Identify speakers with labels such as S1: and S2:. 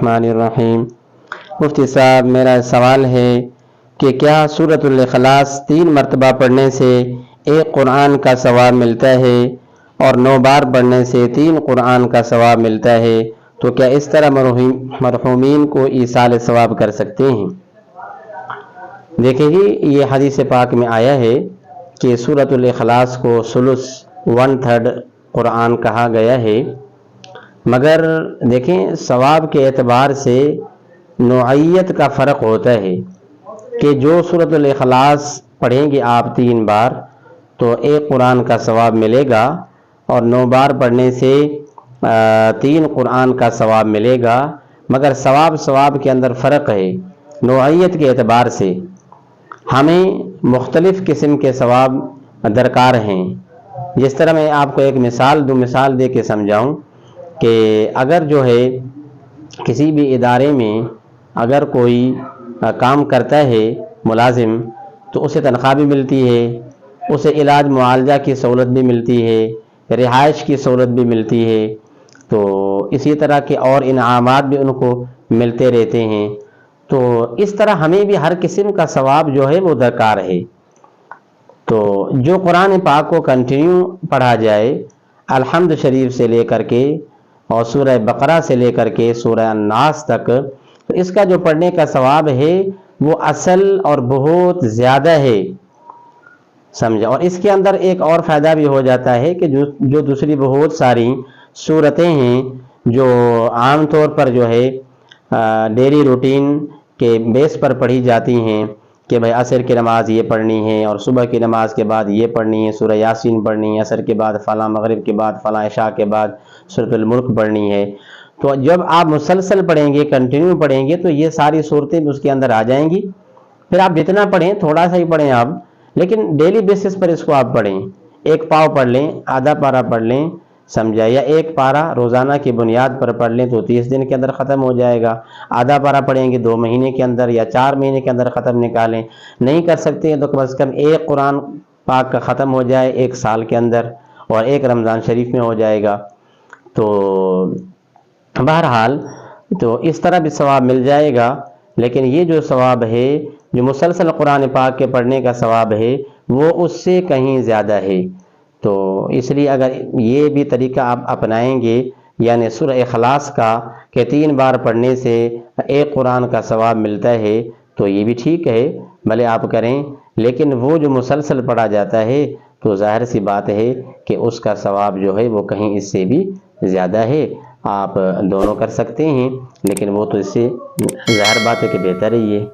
S1: الرحمن الرحیم۔ مفتی صاحب، میرا سوال ہے کہ کیا سورۃ الاخلاص 3 مرتبہ پڑھنے سے ایک قرآن کا ثواب ملتا ہے اور 9 بار پڑھنے سے 3 قرآن کا ثواب ملتا ہے، تو کیا اس طرح مرحومین کو ایصال ثواب کر سکتے ہیں؟ دیکھیں جی، یہ حدیث پاک میں آیا ہے کہ سورۃ الاخلاص کو ثلث 1/3 قرآن کہا گیا ہے، مگر دیکھیں ثواب کے اعتبار سے نوعیت کا فرق ہوتا ہے کہ جو سورۃ الاخلاص پڑھیں گے آپ 3 بار تو 1 قرآن کا ثواب ملے گا، اور 9 بار پڑھنے سے 3 قرآن کا ثواب ملے گا، مگر ثواب کے اندر فرق ہے نوعیت کے اعتبار سے۔ ہمیں مختلف قسم کے ثواب درکار ہیں۔ جس طرح میں آپ کو ایک مثال دے کے سمجھاؤں کہ اگر جو ہے کسی بھی ادارے میں اگر کوئی کام کرتا ہے ملازم، تو اسے تنخواہ بھی ملتی ہے، اسے علاج معالجہ کی سہولت بھی ملتی ہے، رہائش کی سہولت بھی ملتی ہے، تو اسی طرح کے اور انعامات بھی ان کو ملتے رہتے ہیں۔ تو اس طرح ہمیں بھی ہر قسم کا ثواب جو ہے وہ درکار ہے۔ تو جو قرآن پاک کو کنٹینیو پڑھا جائے، الحمد شریف سے لے کر کے اور سورہ بقرہ سے لے کر کے سورہ الناس تک، تو اس کا جو پڑھنے کا ثواب ہے وہ اصل اور بہت زیادہ ہے، سمجھا۔ اور اس کے اندر ایک اور فائدہ بھی ہو جاتا ہے کہ جو دوسری بہت ساری صورتیں ہیں جو عام طور پر جو ہے ڈیلی روٹین کے بیس پر پڑھی جاتی ہیں کہ بھائی عصر کی نماز یہ پڑھنی ہے اور صبح کی نماز کے بعد یہ پڑھنی ہے، سورہ یاسین پڑھنی ہے، عصر کے بعد فلاں، مغرب کے بعد فلاں، عشاء کے بعد سورۃ الملک پڑھنی ہے، تو جب آپ مسلسل پڑھیں گے، کنٹینیو پڑھیں گے، تو یہ ساری صورتیں بھی اس کے اندر آ جائیں گی۔ پھر آپ جتنا پڑھیں، تھوڑا سا ہی پڑھیں آپ، لیکن ڈیلی بیسس پر اس کو آپ پڑھیں۔ 1 پاؤ پڑھ لیں، آدھا پارہ پڑھ لیں، سمجھا، یا 1 پارہ روزانہ کی بنیاد پر پڑھ لیں تو 30 دن کے اندر ختم ہو جائے گا۔ آدھا پارہ پڑھیں گے 2 مہینے کے اندر یا 4 مہینے کے اندر ختم نکالیں۔ نہیں کر سکتے ہیں تو کم از کم 1 قرآن پاک کا ختم ہو جائے 1 سال کے اندر، اور 1 رمضان شریف میں ہو جائے گا۔ تو بہرحال تو اس طرح بھی ثواب مل جائے گا، لیکن یہ جو ثواب ہے، جو مسلسل قرآن پاک کے پڑھنے کا ثواب ہے، وہ اس سے کہیں زیادہ ہے۔ تو اس لیے اگر یہ بھی طریقہ آپ اپنائیں گے، یعنی سورہ اخلاص کا کہ 3 بار پڑھنے سے 1 قرآن کا ثواب ملتا ہے، تو یہ بھی ٹھیک ہے، بھلے آپ کریں، لیکن وہ جو مسلسل پڑھا جاتا ہے تو ظاہر سی بات ہے کہ اس کا ثواب جو ہے وہ کہیں اس سے بھی زیادہ ہے۔ آپ دونوں کر سکتے ہیں، لیکن وہ تو اس سے ظاہر بات ہے کہ بہتر ہی ہے۔